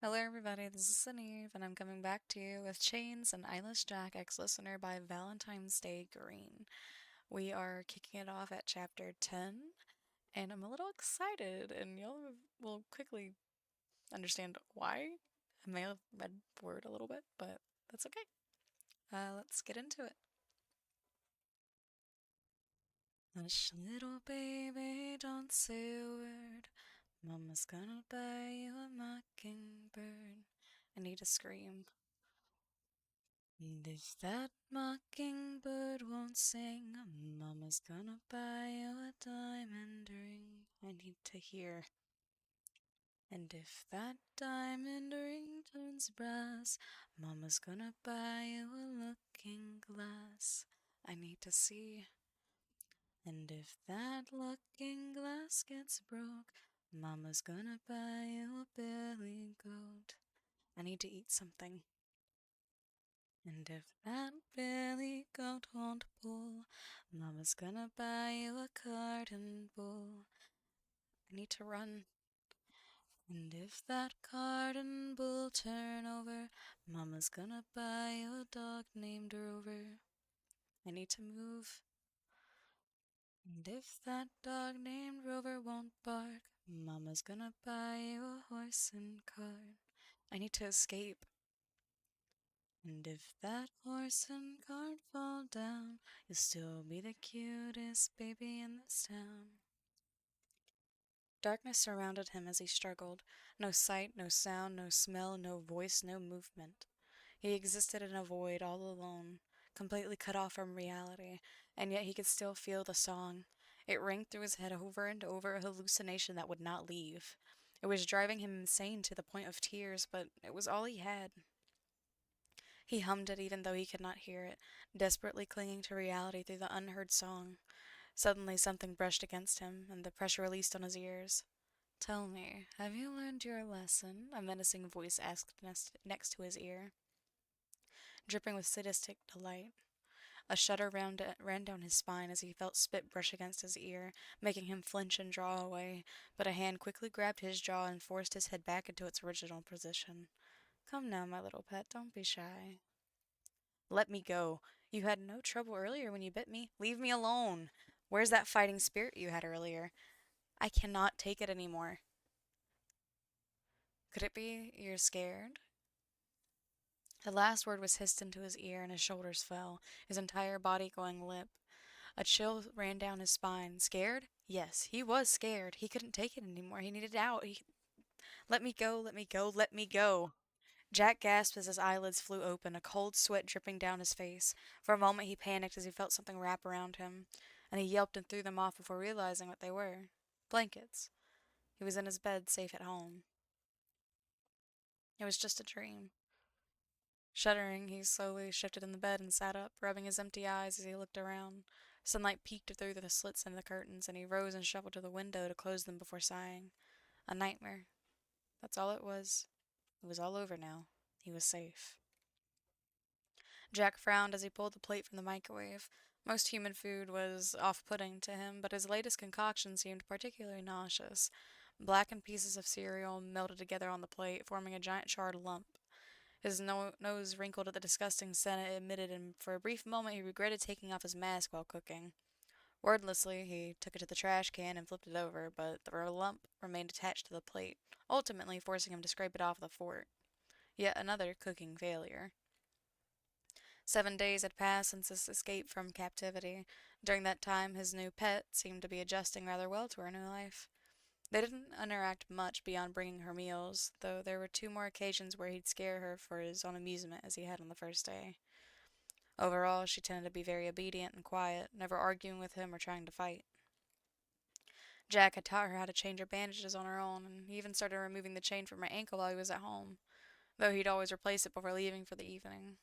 Hello, everybody. This is Suneve, and I'm coming back to you with Chains and Eyeless Jack, ex-listener by Valentine's Day Green. We are kicking it off at chapter 10, and I'm a little excited, and you'll will quickly understand why. I may have read forward a little bit, but that's okay. Let's get into it. Hush, little baby, don't say a word. Mama's gonna buy you a mockingbird. I need to scream. And if that mockingbird won't sing, Mama's gonna buy you a diamond ring. I need to hear. And if that diamond ring turns brass, Mama's gonna buy you a looking glass. I need to see. And if that looking glass gets broke, Mama's gonna buy you a billy goat. I need to eat something. And if that billy goat won't pull, Mama's gonna buy you a carton bull. I need to run. And if that carton bull turn over, Mama's gonna buy you a dog named Rover. I need to move. And if that dog named Rover won't bark, Mama's gonna buy you a horse and cart. I need to escape. And if that horse and cart fall down, you'll still be the cutest baby in this town. Darkness surrounded him as he struggled. No sight, no sound, no smell, no voice, no movement. He existed in a void all alone, completely cut off from reality, and yet he could still feel the song. It rang through his head over and over, a hallucination that would not leave. It was driving him insane to the point of tears, but it was all he had. He hummed it even though he could not hear it, desperately clinging to reality through the unheard song. Suddenly something brushed against him, and the pressure released on his ears. "Tell me, have you learned your lesson?" a menacing voice asked next to his ear, dripping with sadistic delight. A shudder ran down his spine as he felt spit brush against his ear, making him flinch and draw away, but a hand quickly grabbed his jaw and forced his head back into its original position. "Come now, my little pet, don't be shy." "Let me go. You had no trouble earlier when you bit me. Leave me alone. Where's that fighting spirit you had earlier? I cannot take it anymore." "Could it be you're scared?" The last word was hissed into his ear and his shoulders fell, his entire body going limp. A chill ran down his spine. Scared? Yes, he was scared. He couldn't take it anymore. He needed out. Let me go, let me go, let me go. Jack gasped as his eyelids flew open, a cold sweat dripping down his face. For a moment he panicked as he felt something wrap around him, and he yelped and threw them off before realizing what they were. Blankets. He was in his bed, safe at home. It was just a dream. Shuddering, he slowly shifted in the bed and sat up, rubbing his empty eyes as he looked around. Sunlight peeked through the slits in the curtains, and he rose and shuffled to the window to close them before sighing. A nightmare. That's all it was. It was all over now. He was safe. Jack frowned as he pulled the plate from the microwave. Most human food was off-putting to him, but his latest concoction seemed particularly nauseous. Blackened pieces of cereal melted together on the plate, forming a giant charred lump. His nose wrinkled at the disgusting scent it emitted, and for a brief moment he regretted taking off his mask while cooking. Wordlessly, he took it to the trash can and flipped it over, but the lump remained attached to the plate, ultimately forcing him to scrape it off with a fork. Yet another cooking failure. 7 days had passed since his escape from captivity. During that time, his new pet seemed to be adjusting rather well to her new life. They didn't interact much beyond bringing her meals, though there were two more occasions where he'd scare her for his own amusement as he had on the first day. Overall, she tended to be very obedient and quiet, never arguing with him or trying to fight. Jack had taught her how to change her bandages on her own, and he even started removing the chain from her ankle while he was at home, though he'd always replace it before leaving for the evening.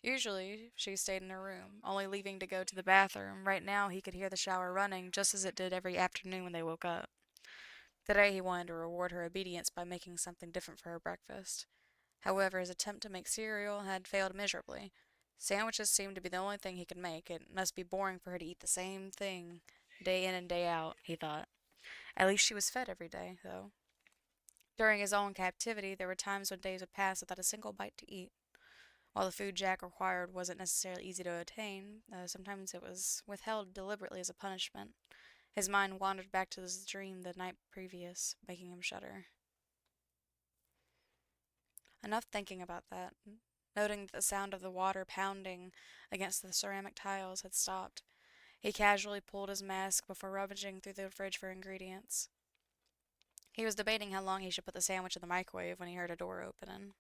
Usually, she stayed in her room, only leaving to go to the bathroom. Right now, he could hear the shower running, just as it did every afternoon when they woke up. Today, he wanted to reward her obedience by making something different for her breakfast. However, his attempt to make cereal had failed miserably. Sandwiches seemed to be the only thing he could make. It must be boring for her to eat the same thing day in and day out, he thought. At least she was fed every day, though. During his own captivity, there were times when days would pass without a single bite to eat. While the food Jack required wasn't necessarily easy to attain, sometimes it was withheld deliberately as a punishment. His mind wandered back to his dream the night previous, making him shudder. Enough thinking about that. Noting that the sound of the water pounding against the ceramic tiles had stopped, he casually pulled his mask before rummaging through the fridge for ingredients. He was debating how long he should put the sandwich in the microwave when he heard a door opening.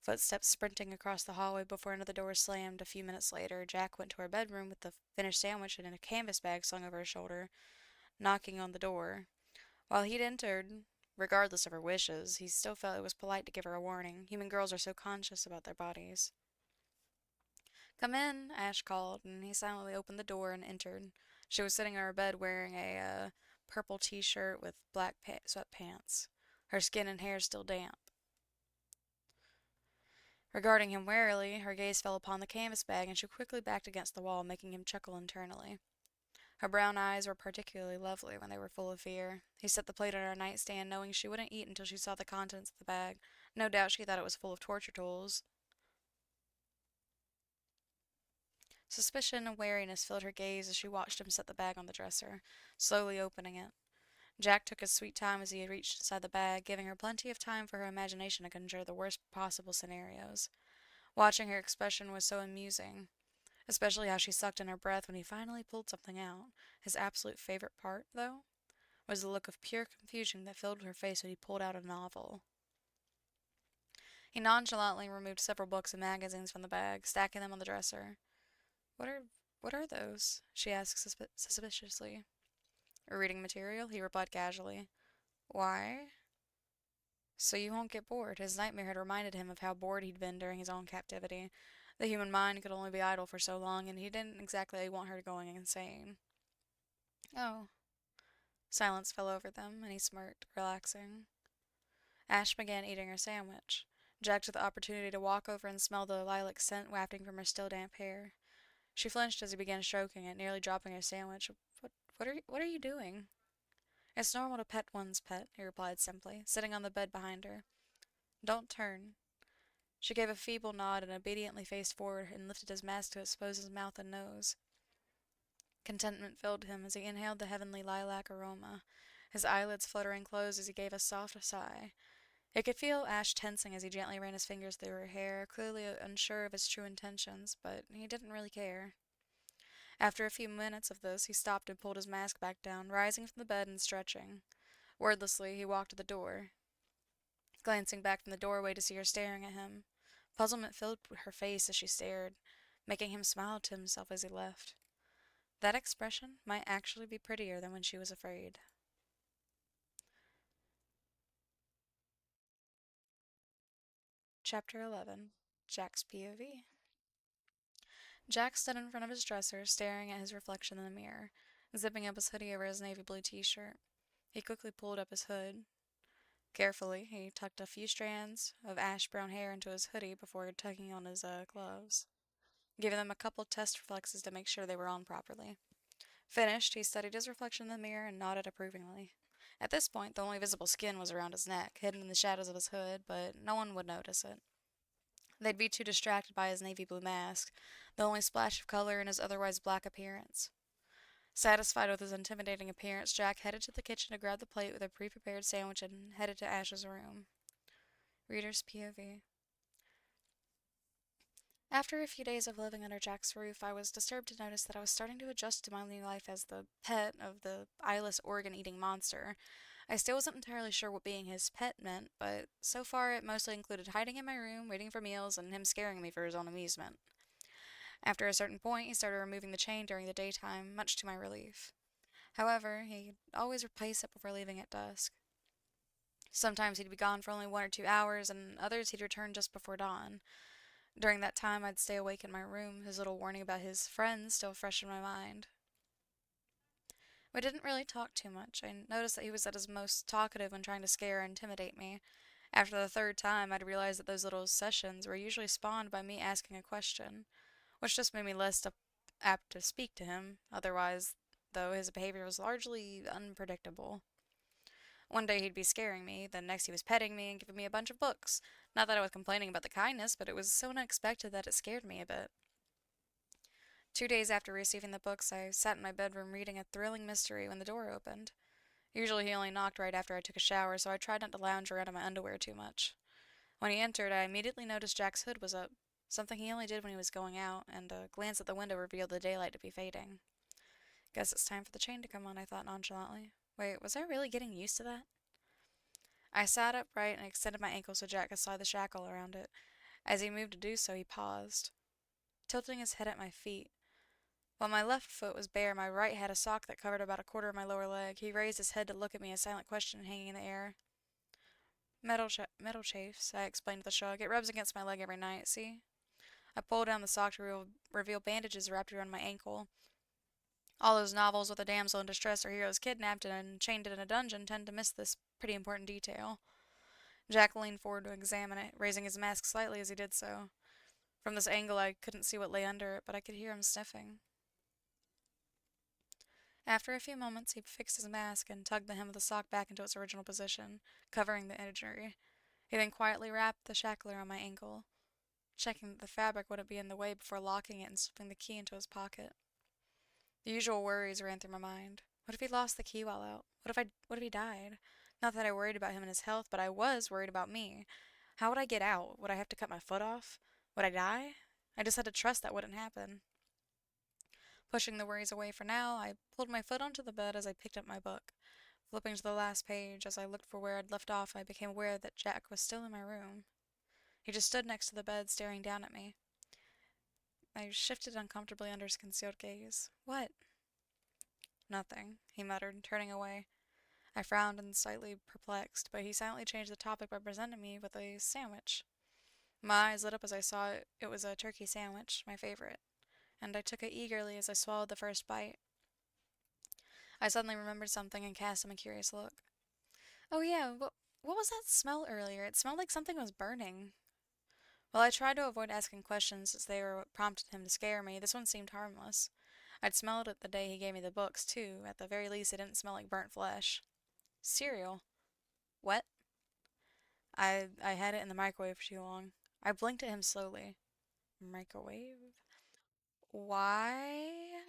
Footsteps sprinting across the hallway before another door slammed. A few minutes later, Jack went to her bedroom with the finished sandwich in a canvas bag slung over his shoulder, knocking on the door. While he'd entered, regardless of her wishes, he still felt it was polite to give her a warning. Human girls are so conscious about their bodies. "Come in," Ash called, and he silently opened the door and entered. She was sitting on her bed wearing a purple t-shirt with black sweatpants, her skin and hair still damp. Regarding him warily, her gaze fell upon the canvas bag, and she quickly backed against the wall, making him chuckle internally. Her brown eyes were particularly lovely when they were full of fear. He set the plate on her nightstand, knowing she wouldn't eat until she saw the contents of the bag. No doubt she thought it was full of torture tools. Suspicion and wariness filled her gaze as she watched him set the bag on the dresser, slowly opening it. Jack took his sweet time as he reached inside the bag, giving her plenty of time for her imagination to conjure the worst possible scenarios. Watching her expression was so amusing, especially how she sucked in her breath when he finally pulled something out. His absolute favorite part, though, was the look of pure confusion that filled her face when he pulled out a novel. He nonchalantly removed several books and magazines from the bag, stacking them on the dresser. What are what are those?" she asked suspiciously. "Reading material," he replied casually. "Why?" "So you won't get bored." His nightmare had reminded him of how bored he'd been during his own captivity. The human mind could only be idle for so long, and he didn't exactly want her going insane. "Oh." Silence fell over them, and he smirked, relaxing. Ash began eating her sandwich. Jack took the opportunity to walk over and smell the lilac scent wafting from her still damp hair. She flinched as he began stroking it, nearly dropping her sandwich. What are you doing?" "It's normal to pet one's pet," he replied simply, sitting on the bed behind her. "Don't turn." She gave a feeble nod and obediently faced forward and lifted his mask to expose his mouth and nose. Contentment filled him as he inhaled the heavenly lilac aroma, his eyelids fluttering closed as he gave a soft sigh. He could feel Ash tensing as he gently ran his fingers through her hair, clearly unsure of his true intentions, but he didn't really care. After a few minutes of this, he stopped and pulled his mask back down, rising from the bed and stretching. Wordlessly, he walked to the door, glancing back from the doorway to see her staring at him. Puzzlement filled her face as she stared, making him smile to himself as he left. That expression might actually be prettier than when she was afraid. Chapter 11. Jack's POV. Jack stood in front of his dresser, staring at his reflection in the mirror, zipping up his hoodie over his navy blue t-shirt. He quickly pulled up his hood. Carefully, he tucked a few strands of ash brown hair into his hoodie before tucking on his gloves, giving them a couple test reflexes to make sure they were on properly. Finished, he studied his reflection in the mirror and nodded approvingly. At this point, the only visible skin was around his neck, hidden in the shadows of his hood, but no one would notice it. They'd be too distracted by his navy blue mask, the only splash of color in his otherwise black appearance. Satisfied with his intimidating appearance, Jack headed to the kitchen to grab the plate with a pre-prepared sandwich and headed to Ash's room. Reader's POV. After a few days of living under Jack's roof, I was disturbed to notice that I was starting to adjust to my new life as the pet of the eyeless organ-eating monster. I still wasn't entirely sure what being his pet meant, but so far it mostly included hiding in my room, waiting for meals, and him scaring me for his own amusement. After a certain point, he started removing the chain during the daytime, much to my relief. However, he'd always replace it before leaving at dusk. Sometimes he'd be gone for only 1 or 2 hours, and others he'd return just before dawn. During that time, I'd stay awake in my room, his little warning about his friends still fresh in my mind. We didn't really talk too much. I noticed that he was at his most talkative when trying to scare or intimidate me. After the third time, I'd realized that those little sessions were usually spawned by me asking a question, which just made me less apt to speak to him. Otherwise, though, his behavior was largely unpredictable. One day he'd be scaring me, the next he was petting me and giving me a bunch of books. Not that I was complaining about the kindness, but it was so unexpected that it scared me a bit. 2 days after receiving the books, I sat in my bedroom reading a thrilling mystery when the door opened. Usually he only knocked right after I took a shower, so I tried not to lounge around in my underwear too much. When he entered, I immediately noticed Jack's hood was up, something he only did when he was going out, and a glance at the window revealed the daylight to be fading. Guess it's time for the chain to come on, I thought nonchalantly. Wait, was I really getting used to that? I sat upright and extended my ankle so Jack could slide the shackle around it. As he moved to do so, he paused, tilting his head at my feet. While my left foot was bare, my right had a sock that covered about a quarter of my lower leg. He raised his head to look at me, a silent question hanging in the air. Metal chafes, I explained with a shrug. It rubs against my leg every night, see? I pulled down the sock to reveal bandages wrapped around my ankle. All those novels with a damsel in distress or heroes kidnapped and chained in a dungeon tend to miss this pretty important detail. Jack leaned forward to examine it, raising his mask slightly as he did so. From this angle, I couldn't see what lay under it, but I could hear him sniffing. After a few moments, he fixed his mask and tugged the hem of the sock back into its original position, covering the injury. He then quietly wrapped the shackle around my ankle, checking that the fabric wouldn't be in the way before locking it and slipping the key into his pocket. The usual worries ran through my mind. What if he lost the key while out? What if he died? Not that I worried about him and his health, but I was worried about me. How would I get out? Would I have to cut my foot off? Would I die? I just had to trust that wouldn't happen. Pushing the worries away for now, I pulled my foot onto the bed as I picked up my book. Flipping to the last page, as I looked for where I'd left off, I became aware that Jack was still in my room. He just stood next to the bed, staring down at me. I shifted uncomfortably under his concealed gaze. What? Nothing, he muttered, turning away. I frowned and slightly perplexed, but he silently changed the topic by presenting me with a sandwich. My eyes lit up as I saw it was a turkey sandwich, my favorite, and I took it eagerly as I swallowed the first bite. I suddenly remembered something and cast him a curious look. Oh yeah, what was that smell earlier? It smelled like something was burning. While I tried to avoid asking questions as they were what prompted him to scare me, this one seemed harmless. I'd smelled it the day he gave me the books, too. At the very least, it didn't smell like burnt flesh. Cereal. What? I had it in the microwave for too long. I blinked at him slowly. Microwave? Why?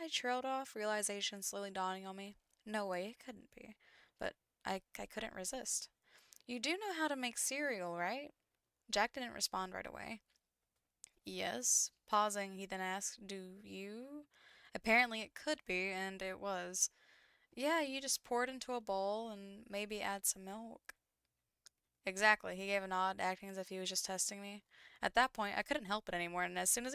I trailed off, realization slowly dawning on me. No way, it couldn't be. But I couldn't resist. You do know how to make cereal, right? Jack didn't respond right away. Yes. Pausing, he then asked, Do you? Apparently it could be, and it was. Yeah, you just pour it into a bowl and maybe add some milk. Exactly, he gave a nod, acting as if he was just testing me. At that point, I couldn't help it anymore, and as soon as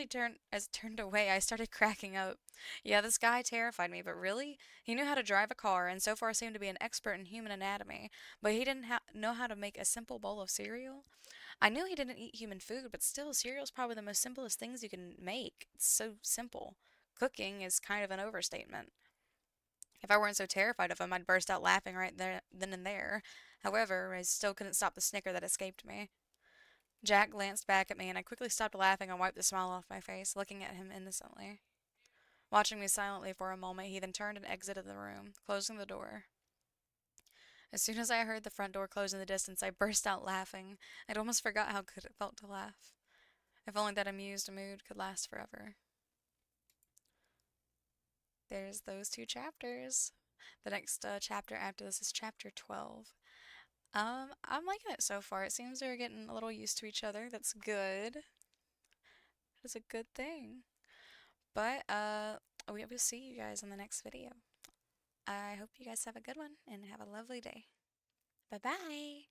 turned away, I started cracking up. Yeah, this guy terrified me, but really? He knew how to drive a car, and so far seemed to be an expert in human anatomy, but he didn't know how to make a simple bowl of cereal? I knew he didn't eat human food, but still, cereal's probably the most simplest things you can make. It's so simple. Cooking is kind of an overstatement. If I weren't so terrified of him, I'd burst out laughing right there, then and there. However, I still couldn't stop the snicker that escaped me. Jack glanced back at me, and I quickly stopped laughing and wiped the smile off my face, looking at him innocently. Watching me silently for a moment, he then turned and exited the room, closing the door. As soon as I heard the front door close in the distance, I burst out laughing. I'd almost forgot how good it felt to laugh. If only that amused mood could last forever. There's those two chapters. The next chapter after this is chapter 12. I'm liking it so far. It seems they're getting a little used to each other. That's good. That's a good thing. But we will see you guys in the next video. I hope you guys have a good one and have a lovely day. Bye bye.